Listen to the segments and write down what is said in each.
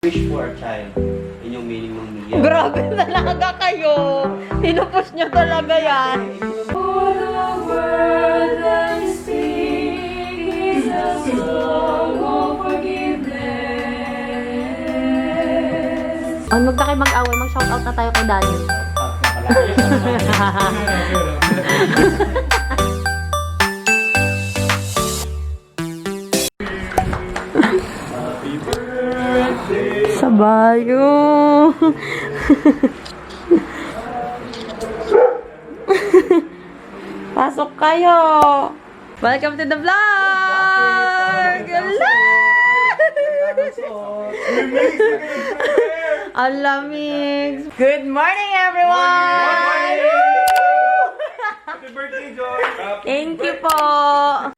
Wish for a child. Yun yung meaning ng Mia. Grabe talaga kayo. Pinupus nyo talaga yan. For the word that you speak is a song of forgiveness. Huwag na kayo mag-away, mag-shoutout na tayo kay Daniel. Sabayo. Pasok kayo. Welcome to the vlog. Alamig. Good morning, everyone. Happy birthday, Joy! Thank you po.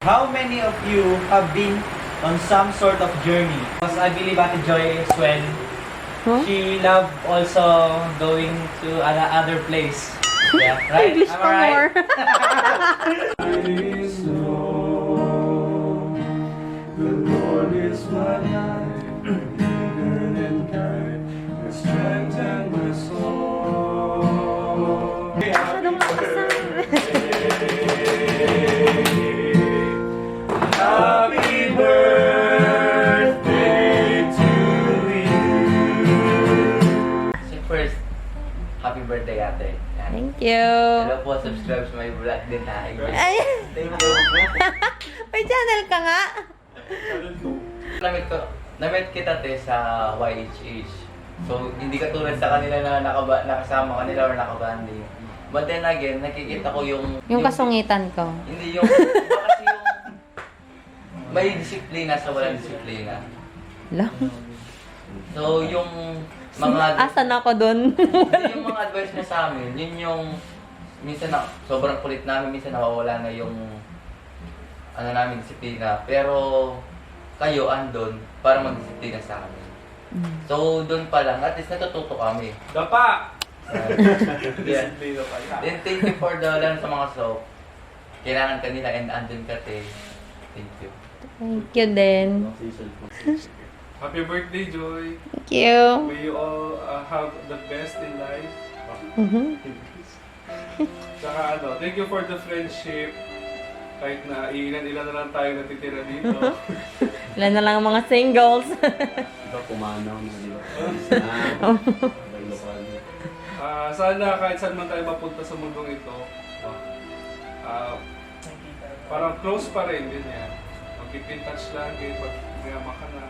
How many of you have been on some sort of journey? Because I believe Ate Joy as well. Huh? She loved also going to another place. Yeah, right? English Am pa I more. right? The Lord is my life, bigger than kind, the strength and my soul. Masyadong makasama. Happy birthday to you. So first, happy birthday Ate. Yan. Thank you. Hello po, subscribe sa my vlog din tayo. Ay, Thank you. may channel ka nga. Namit kita te sa YHH. So, hindi katulad sa kanila na nakasama kanila or nakabandi. But then again, nakikita ko yung Kasungitan ko. Hindi yung kasi yung may disiplina sa walang disiplina. Lang. So, yung mga Asan ako dun? yung mga advice niya sa amin, yun yung minsan na sobrang kulit namin, minsan nawawala na yung ano namin disiplina. Pero kayo andon para magdisiplina sa amin. So, doon pa lang, at least natututo kami. Dapa! Yeah. Then, thank you for the lang sa mga soap. Kailangan kanila and andun ka, te. Thank you. Thank you din. Happy birthday, Joy. Thank you. May you all have the best in life. Saka thank you for the friendship. Kahit na ilan-ilan na lang tayo natitira dito. Ilan na lang ang mga singles. Diba pumanaw na, di ba? Sana kahit saan man tayo mapunta sa mundong ito, parang close pa rin din yan. Mag-keep in touch lagi pag mayama ka na.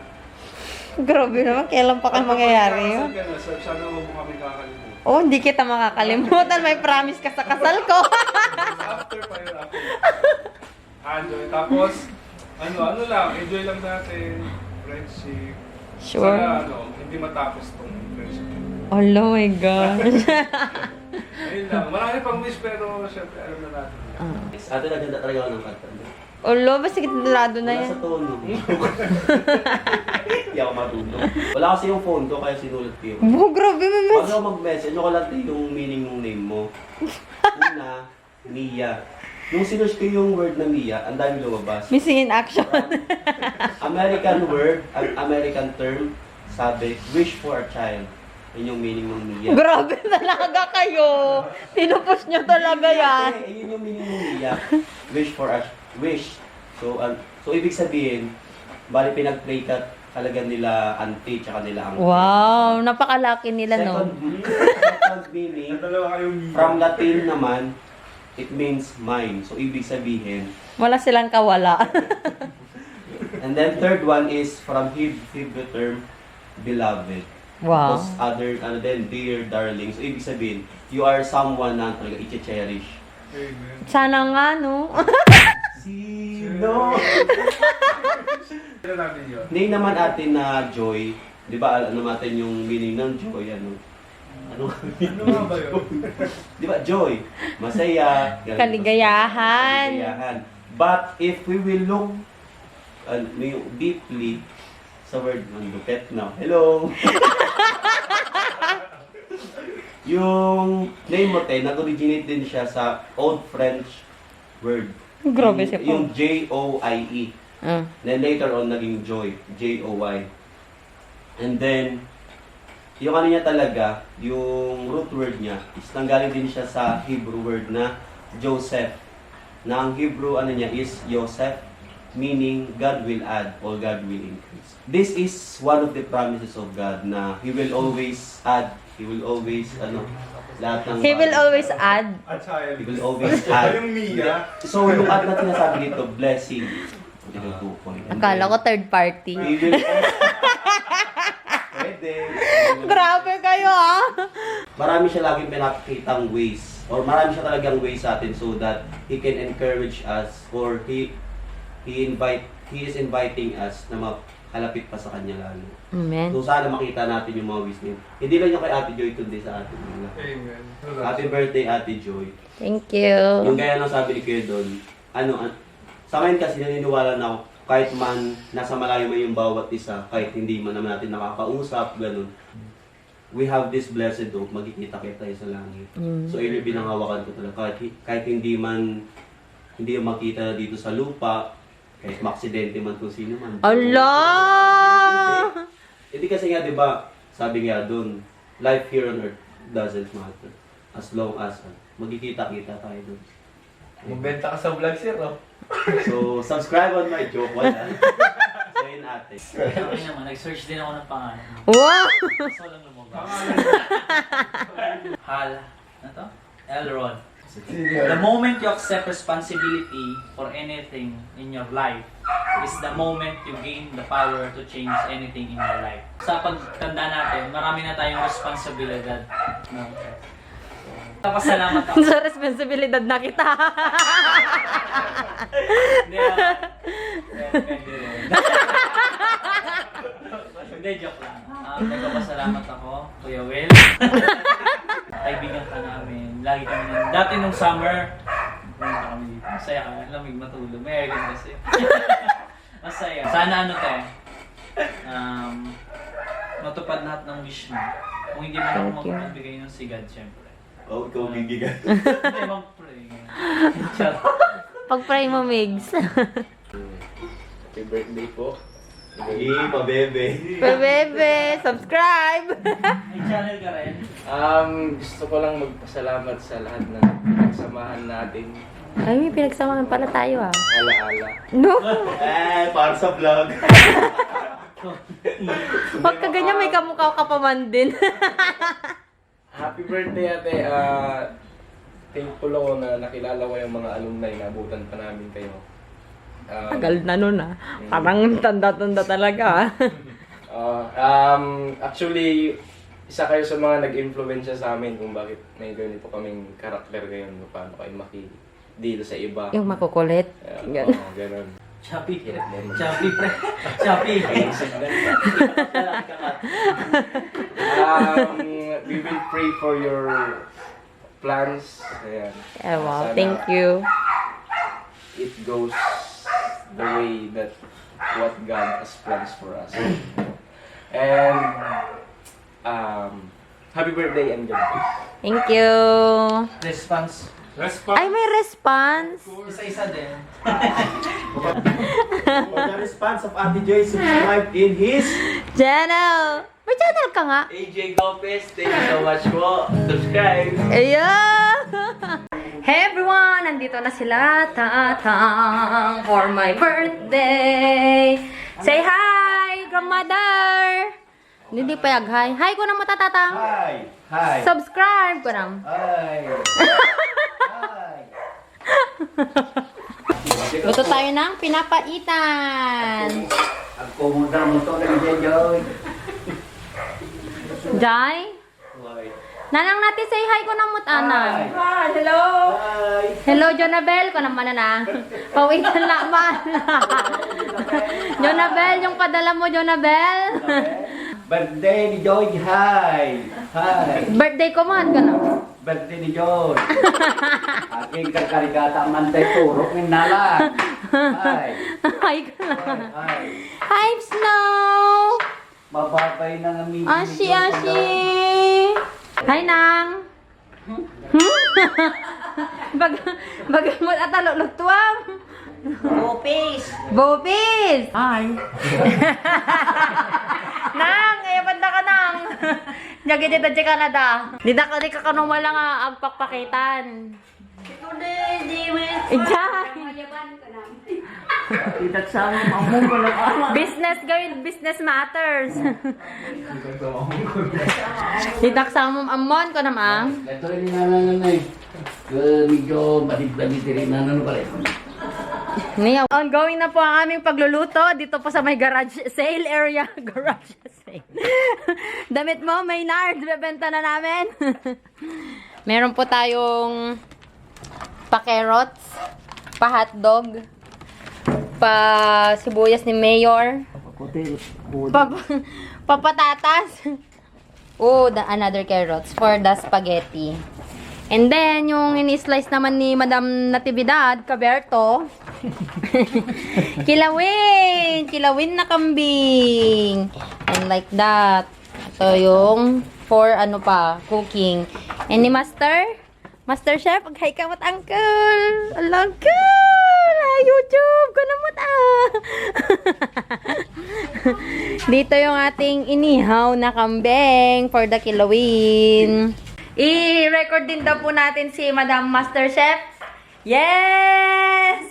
Grabe naman, kailan pa kayo mangyayari yun? Sana huwag mo kami kakalimutan. Oh, hindi kita makakalimutan. May promise ka sa kasal ko. After pa yun, after. Enjoy. Tapos, ano lang, enjoy lang natin, friendship. Sure. Sana, hindi matapos tong friendship. Oh my gosh. Ayun lang, marami pang wish pero syempre alam na natin. Ate, naganda talaga ako ng kanta. Olo, basta kitulado na Wala yan. sa tono. Hindi ako matulog. Wala kasi yung phone ko, kaya sinulat ko yun. Oh, grabe may Pag message. ako mag-message, ano ko lang yung meaning ng name mo. Una, Mia. Nung sinush ko yung word na Mia, ang dami lumabas. Missing in action. American word, an American term, sabi, wish for a child. Yun yung meaning ng Mia. Grabe talaga kayo. Pinupus nyo talaga yan. Yun yung meaning ng Mia. Wish for a wish. So, so ibig sabihin, bali pinag-play ka talaga nila auntie tsaka nila ang Wow, napakalaki nila, no? Second meaning, Dalawa kayong from Latin naman, it means mine. So, ibig sabihin. Wala silang kawala. And then, third one is from Hebrew term, beloved. Wow. Tapos, other, dear, darling. So, ibig sabihin, you are someone na talaga i-cherish. Amen. Sana nga, no? Sino? Sino natin yun? Name naman atin na joy. Di ba, ano natin yung meaning ng joy, ano? Ano Ano nga ba yun? Di ba, joy? Masaya. ganun. Kaligayahan. Kaligayahan. But if we will look deeply sa word ng lupet na, hello! Yung name mo, te, nag-originate din siya sa Old French word. Grabe siya po. Yung J-O-I-E. Ah. Then later on, naging joy. J-O-Y. And then, yung ano niya talaga, yung root word niya, is nanggaling din siya sa Hebrew word na Joseph. Na ang Hebrew ano niya is Joseph, meaning God will add or God will increase. This is one of the promises of God na He will always add, He will always, lahat ng... He will always add. At saka He will always add. yung Mia. So, yung add na sinasabi dito, blessing. Hindi ko tukoy. And Akala ko then, third party. He will... Pwede. Grabe kayo ah. Marami siya laging pinakikitang ways or marami siya talagang ways sa atin so that He can encourage us or He is inviting us na makalapit pa sa Kanya lalo. Amen. So sana makita natin yung mga ways niya. Hindi lang yung kay Ate Joy kundi sa atin. Amen. Happy birthday Ate Joy. Thank you. Yung gaya ng sabi ni Kuya Don, sa akin kasi naniniwala na ako, kahit man nasa malayo man yung bawat isa, kahit hindi man naman natin nakakausap, ganun. We have this blessed hope, magkikita-kita tayo sa langit. So, yun yung binangawakan ko talaga. Kahit hindi yung makita dito sa lupa, kahit maksidente man kung sino man. Allah! Hindi kasi nga, di ba, sabi nga doon, life here on earth doesn't matter. As long as magkikita-kita tayo doon. Magbenta ka sa vlog, sir, oh. So, subscribe on my joke. Wala. So, yun ate. Okay naman, nag-search din ako ng pangalan. Wow! So lang lumabas. Hal, ano to? Elron. The moment you accept responsibility for anything in your life is the moment you gain the power to change anything in your life. Sa pagtanda natin, marami na tayong responsibilidad. No? Pasalamat ako. Sa responsibilidad na kita. Hindi, depende rin. Hindi, joke lang. Nagpapasalamat ako, Kuya Will. Kaibigan ka namin. Lagi kami dati nung summer, pumunta kami dito. Masaya ka, lamig matulog. May aircon kasi. Masaya. Sana matupad lahat ng wish mo. Kung hindi man ako Thank you. makapagbigay ng sigad, syempre. Oh, ikaw gigigan. Hindi, mag-pray. Charot. Pag-pray mo, Migs. Happy birthday po. Hindi, pabebe. Bebe, subscribe! May channel ka rin. Gusto ko lang magpasalamat sa lahat ng pinagsamahan natin. Ay, may pinagsamahan pala tayo ah. Ala-ala. No! Para sa vlog. Huwag ka ganyan, may kamukha ka pa man din. Happy birthday ate. Thankful ako na nakilala ko yung mga alumni na abutan pa namin kayo. Tagal na nun ah. Parang tanda-tanda talaga ah. Actually, isa kayo sa mga nag-influensya sa amin kung bakit may ganito kaming karakter ngayon. Paano kayo maki-deal sa iba. Yung makukulit. Ganun. Ganun. Shopee. Shopee, pre. Shopee. We will pray for your plans. Ayan. Eh, wow, Sana thank you. It goes the way that what God has plans for us. And happy birthday and God bless. Thank you. Response. Ay, may response. Isa-isa din. For the response of Ate Joy, subscribe in his... Channel. May channel ka nga. AJ Lopez, thank you so much po. Subscribe! Ayan! Hey everyone! Nandito na sila, tatang, for my birthday! Say hi, grandmother! Hindi pa yag hi. Hi ko na mo tatatang. Hi! Hi! Subscribe ko na. Hi! Hi! Luto tayo ng pinapaitan. Ang kumudang mo ito ng Joy. Jai? Hi! Nanang natin say hi ko na mo tanang. Hi! Hello! Hi! Hello, Jonabel. Ko naman na. Pawitan laman. Jonabel, yung padala mo, Jonabel. Birthday ni Joy! Hi! Hi! Birthday ko man ka na. Birthday ni Joy! Aking kakarigata man tayo turok ng nala. Hi! Hi ka na. Hi! Hi, Snow! Mababay na ng meeting Ashi, Ashi! Hi, Nang! Bagamot at alulutwang! Bopis! Bopis! Hi! Nang! ayapan na ka nang. Nyagi dito di Canada. Di na ka kanong wala nga agpakpakitan. Business gawin, business matters. Ditak sa amon ko namang. Ito rin nananay. Medyo batid-batid rin nananay. Ngayon, ongoing na po ang aming pagluluto dito po sa may garage sale area. Garage sale. Damit mo, Maynard, bebenta na namin. Meron po tayong pa-carrots, pa-hotdog, pa-sibuyas ni Mayor, pa-patatas. Oh, another carrots for the spaghetti. And then, yung ini-slice naman ni Madam Natividad, Caberto. Kilawin na kambing. And like that. So, yung for ano pa, cooking. And ni Master Chef, hi ka mat uncle. Hello, uncle. YouTube ko na mat Dito yung ating inihaw na kambing for the kilawin. I-record din daw po natin si Madam Master Chef. Yes!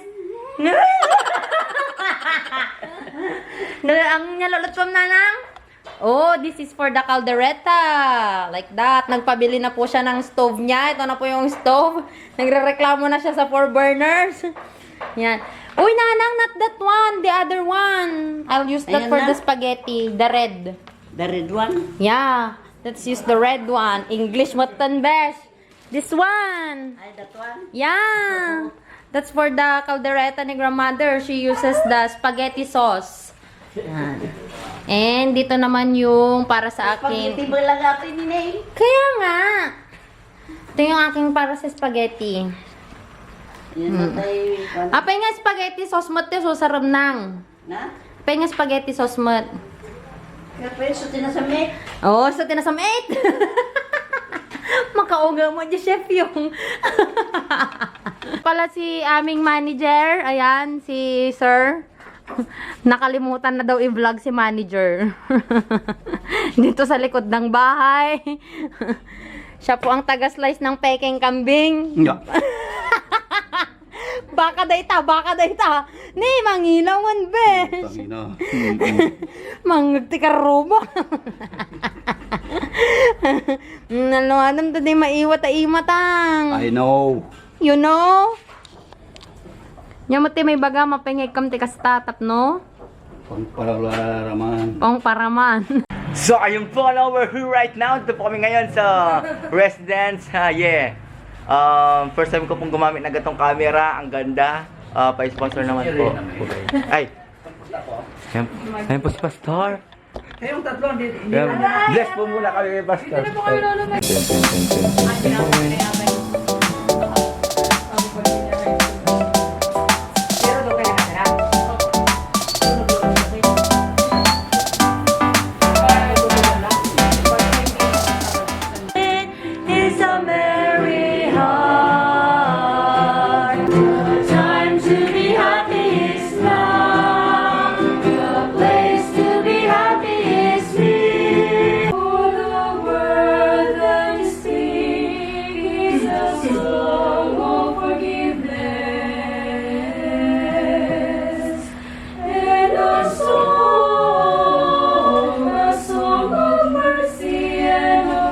Ang nalulot pa nanang? Oh, this is for the caldereta. Like that. Nagpabili na po siya ng stove niya. Ito na po yung stove. Nagrereklamo na siya sa 4 burners. Yan. Uy, nanang, not that one. The other one. I'll use that for the spaghetti. The red. The red one? Yeah. Let's use the red one. English mutton besh. This one. Ay, that one? Yeah. That's for the caldereta ni grandmother. She uses the spaghetti sauce. Yan. And dito naman yung para sa akin. Spaghetti ba lang atin ni Kaya nga. Ito yung aking para sa spaghetti. Yan na tayo. Apay nga spaghetti sauce mat so sarap nang. Na? Apay nga spaghetti sauce mat. Kaya pa yun, so tinasamit. Oh, so tinasamit. Makauga mo dyan, chef yung. Pala si aming manager. Ayan, si sir. Nakalimutan na daw i-vlog si manager. Dito sa likod ng bahay. Siya po ang taga-slice ng peking kambing. Yeah. Baka dayta. Ni, mangilawan, be. Tangina. Mangagti ka robo. Naluanam to di maiwat imatang. I know. You know? Nyamot may baga mapengay kam ti kastatap, no? Pangpalaraman. Pong paraman. So, ayun po, ano, we're here right now. Ito po kami ngayon sa residence. Yeah. First time ko pong gumamit na gatong camera. Ang ganda. Pa-sponsor naman po. Ay. Ayun po si Pastor. Kayong tatlo, hindi. Bless po muna kami kay Pastor. It's a merry heart. Time to be happy is now. The place to be happy is here. For the word that you speak is a song of forgiveness and a song of mercy and of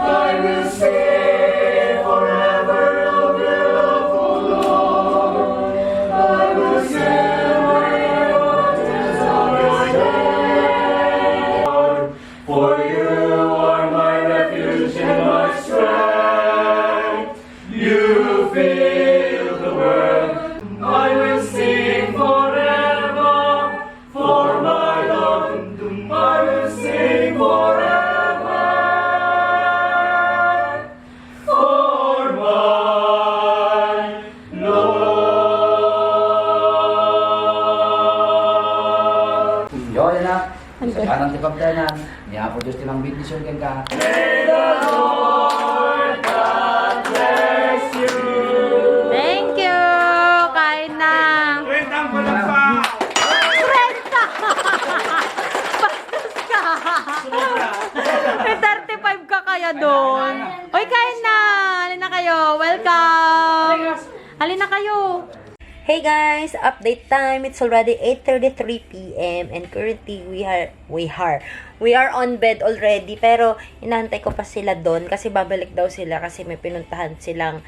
I will say forever of your love, O Lord. I will say my wonders of your strength. For you are my refuge and my strength. You fill the world. I will sing forever for my Lord. I will sing forever for my Lord. Yo, yan na. Sekarang di pagdanan. Niya-produce din ang bendisyon kan ka. Thank you! Kain na! kaya doon? Uy, kain na! Halina kayo! Welcome! Halina kayo! Hey guys! Update time! It's already 8:33 p.m. and currently we are on bed already, pero inaantay ko pa sila doon kasi babalik daw sila kasi may pinuntahan silang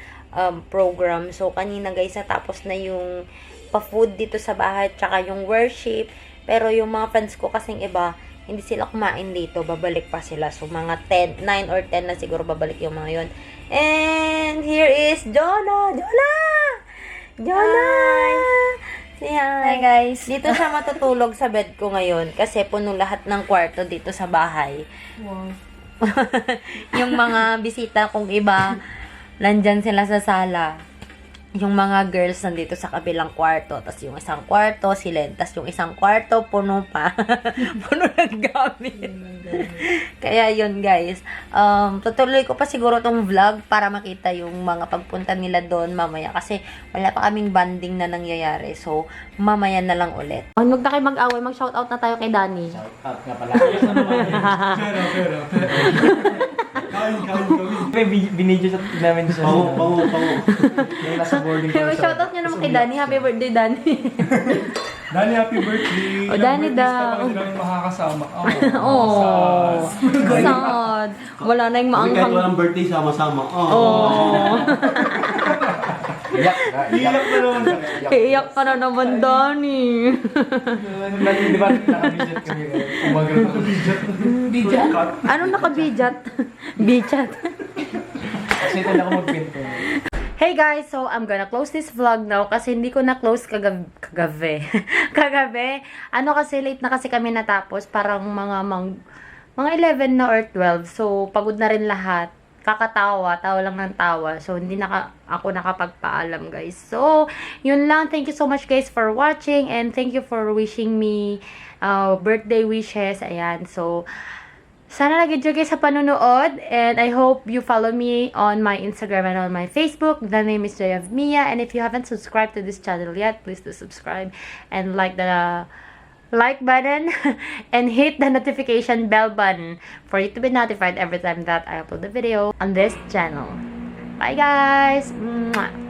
program. So, kanina guys, natapos na yung pa-food dito sa bahay tsaka yung worship. Pero yung mga friends ko kasing iba, hindi sila kumain dito. Babalik pa sila. So, mga 9 or 10 na siguro babalik yung mga yun. And here is Jonah! Say hi. Hi guys. Dito siya matutulog sa bed ko ngayon kasi puno lahat ng kwarto dito sa bahay. Wow. Yung mga bisita kong iba, nandyan sila sa sala. Yung mga girls nandito sa kabilang kwarto. Tapos yung isang kwarto, silent. Tapos yung isang kwarto, puno pa. Puno ng gamit. Kaya yun guys. Tutuloy ko pa siguro tong vlog para makita yung mga pagpunta nila doon mamaya. Kasi wala pa kaming banding na nangyayari. So, mamaya na lang ulit. Huwag na kayo mag-away. Mag-shoutout na tayo kay Danny. Shoutout nga pala. Pero. Binidyo sa namin siya. Pango. Yung nasa boarding ko. Shoutout nyo naman kay Danny. Happy birthday, Danny. Danny, happy birthday. O, Danny daw. Hindi namin makakasama. Oh, sad. Wala na yung Kahit maanghang. walang birthday, sama-sama. Oh. Iyak Iyak na naman. Iiyak ka na naman, Danny. Di ba nakabidget kami? Umagal na Bijat? Anong nakabijat? Bijat. Kasi ito na ako magpinto. Hey guys, so I'm gonna close this vlog now kasi hindi ko na-close kagabi. Ano kasi late na kasi kami natapos, parang mga 11 na or 12. So pagod na rin lahat. Tawa lang ng tawa. So hindi ako nakapagpaalam guys. So yun lang. Thank you so much guys for watching and thank you for wishing me birthday wishes. Ayan. So sana nag-enjoy kayo sa panunood and I hope you follow me on my Instagram and on my Facebook. The name is Joy of Mia, and if you haven't subscribed to this channel yet, please do subscribe and like the like button and hit the notification bell button for you to be notified every time that I upload a video on this channel. Bye guys! Mwah.